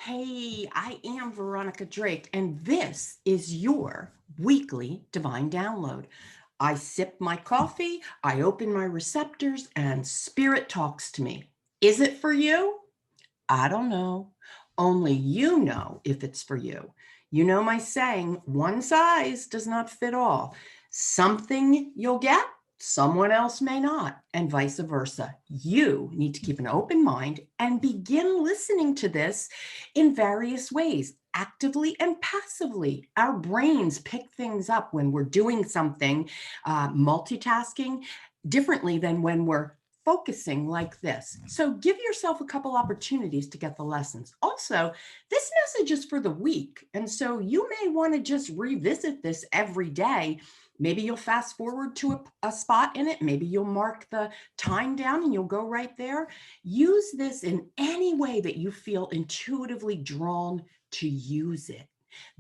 Hey, I am Veronica Drake, and this is your weekly Divine Download. I sip my coffee, I open my receptors, and Spirit talks to me. Is it for you? I don't know. Only you know if it's for you. You know my saying, one size does not fit all. Something you'll get, someone else may not, and vice versa. You need to keep an open mind and begin listening to this in various ways, actively and passively. Our brains pick things up when we're doing something, multitasking differently than when we're focusing like this. So give yourself a couple opportunities to get the lessons. Also, this message is for the week. And so you may want to just revisit this every day. Maybe you'll fast forward to a spot in it. Maybe you'll mark the time down and you'll go right there. Use this in any way that you feel intuitively drawn to use it.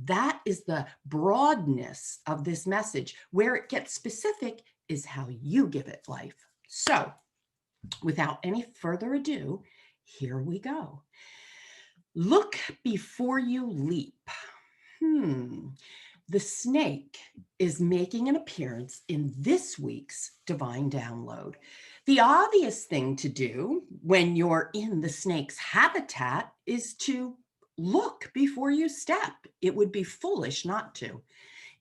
That is the broadness of this message. Where it gets specific is how you give it life. So, without any further ado, here we go. Look before you leap. The snake is making an appearance in this week's Divine Download. The obvious thing to do when you're in the snake's habitat is to look before you step. It would be foolish not to.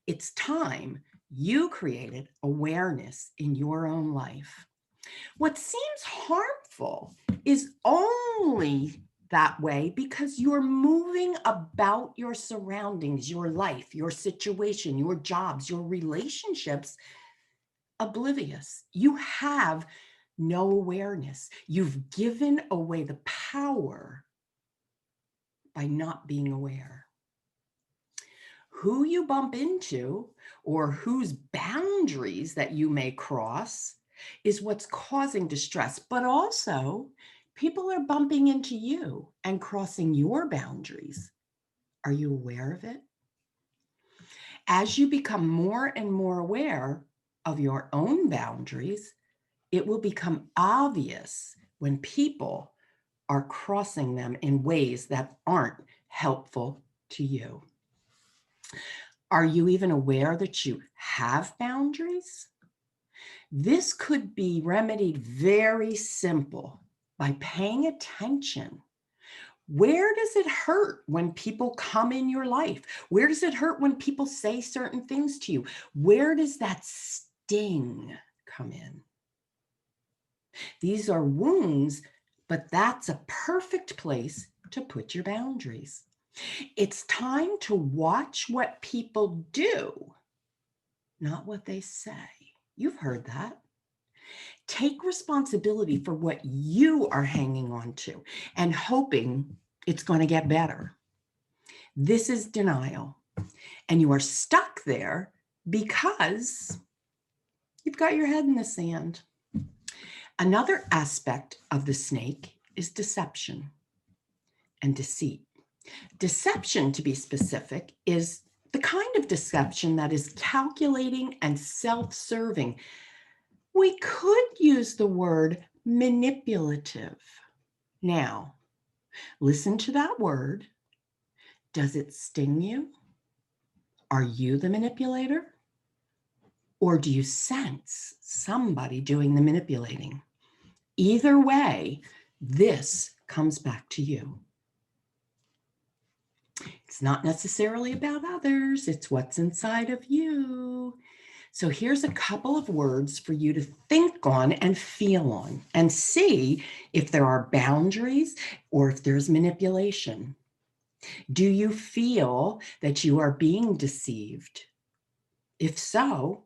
It's time you created awareness in your own life. What seems harmful is only that way because you're moving about your surroundings, your life, your situation, your jobs, your relationships, oblivious. You have no awareness. You've given away the power by not being aware. Who you bump into or whose boundaries that you may cross is what's causing distress, but also people are bumping into you and crossing your boundaries. Are you aware of it? As you become more and more aware of your own boundaries, it will become obvious when people are crossing them in ways that aren't helpful to you. Are you even aware that you have boundaries? This could be remedied very simple by paying attention. Where does it hurt when people come in your life? Where does it hurt when people say certain things to you? Where does that sting come in? These are wounds, but that's a perfect place to put your boundaries. It's time to watch what people do, not what they say. You've heard that. Take responsibility for what you are hanging on to and hoping it's going to get better. This is denial. And you are stuck there because you've got your head in the sand. Another aspect of the snake is deception and deceit. Deception, to be specific, is the kind of deception that is calculating and self-serving. We could use the word manipulative. Now, listen to that word. Does it sting you? Are you the manipulator? Or do you sense somebody doing the manipulating? Either way, this comes back to you. It's not necessarily about others, it's what's inside of you. So here's a couple of words for you to think on and feel on and see if there are boundaries or if there's manipulation. Do you feel that you are being deceived? If so,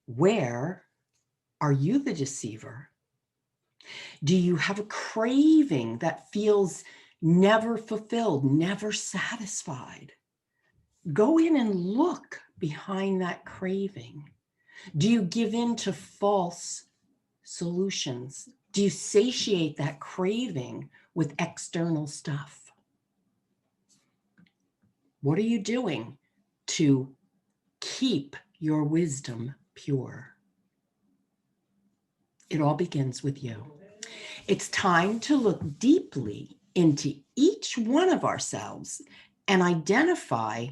where are you the deceiver? Do you have a craving that feels never fulfilled, never satisfied? Go in and look behind that craving. Do you give in to false solutions? Do you satiate that craving with external stuff? What are you doing to keep your wisdom pure? It all begins with you. It's time to look deeply into each one of ourselves and identify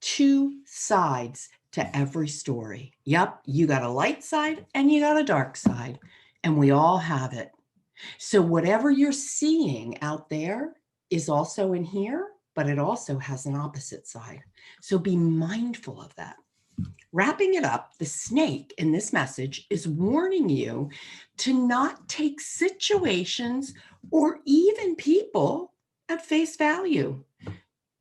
two sides to every story. Yep, you got a light side and you got a dark side, and we all have it. So whatever you're seeing out there is also in here, but it also has an opposite side. So be mindful of that. Wrapping it up, the snake in this message is warning you to not take situations or even people at face value.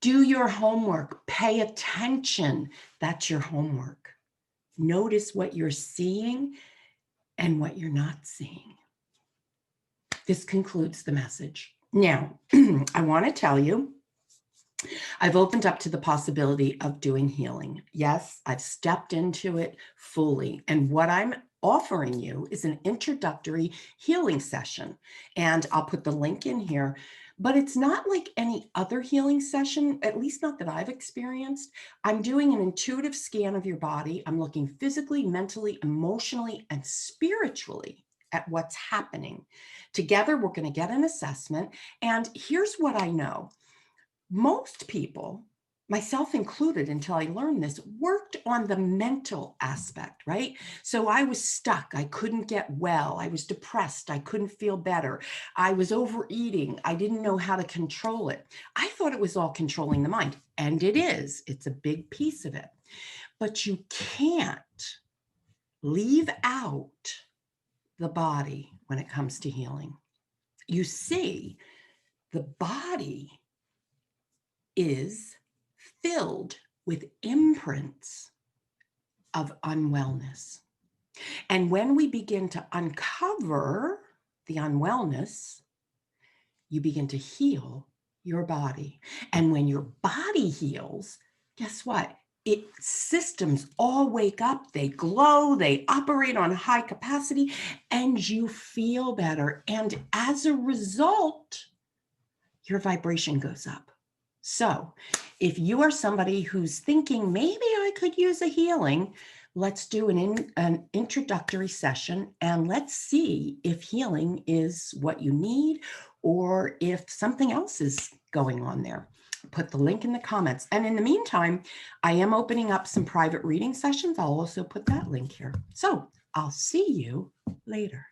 Do your homework, pay attention. That's your homework. Notice what you're seeing and what you're not seeing. This concludes the message. Now, I want to tell you, I've opened up to the possibility of doing healing. Yes, I've stepped into it fully. And what I'm offering you is an introductory healing session. And I'll put the link in here, but it's not like any other healing session, at least not that I've experienced. I'm doing an intuitive scan of your body. I'm looking physically, mentally, emotionally, and spiritually at what's happening. Together, we're going to get an assessment. And here's what I know. Most people, myself included until I learned this, worked on the mental aspect, right? So I was stuck. I couldn't get well. I was depressed. I couldn't feel better. I was overeating. I didn't know how to control it. I thought it was all controlling the mind, and it is. It's a big piece of it. But you can't leave out the body when it comes to healing. You see, the body is filled with imprints of unwellness. And when we begin to uncover the unwellness, you begin to heal your body. And when your body heals, guess what? Systems all wake up, they glow, they operate on high capacity, and you feel better. And as a result, your vibration goes up. So if you are somebody who's thinking, maybe I could use a healing, let's do an introductory session and let's see if healing is what you need or if something else is going on there. Put the link in the comments. And in the meantime, I am opening up some private reading sessions. I'll also put that link here. So I'll see you later.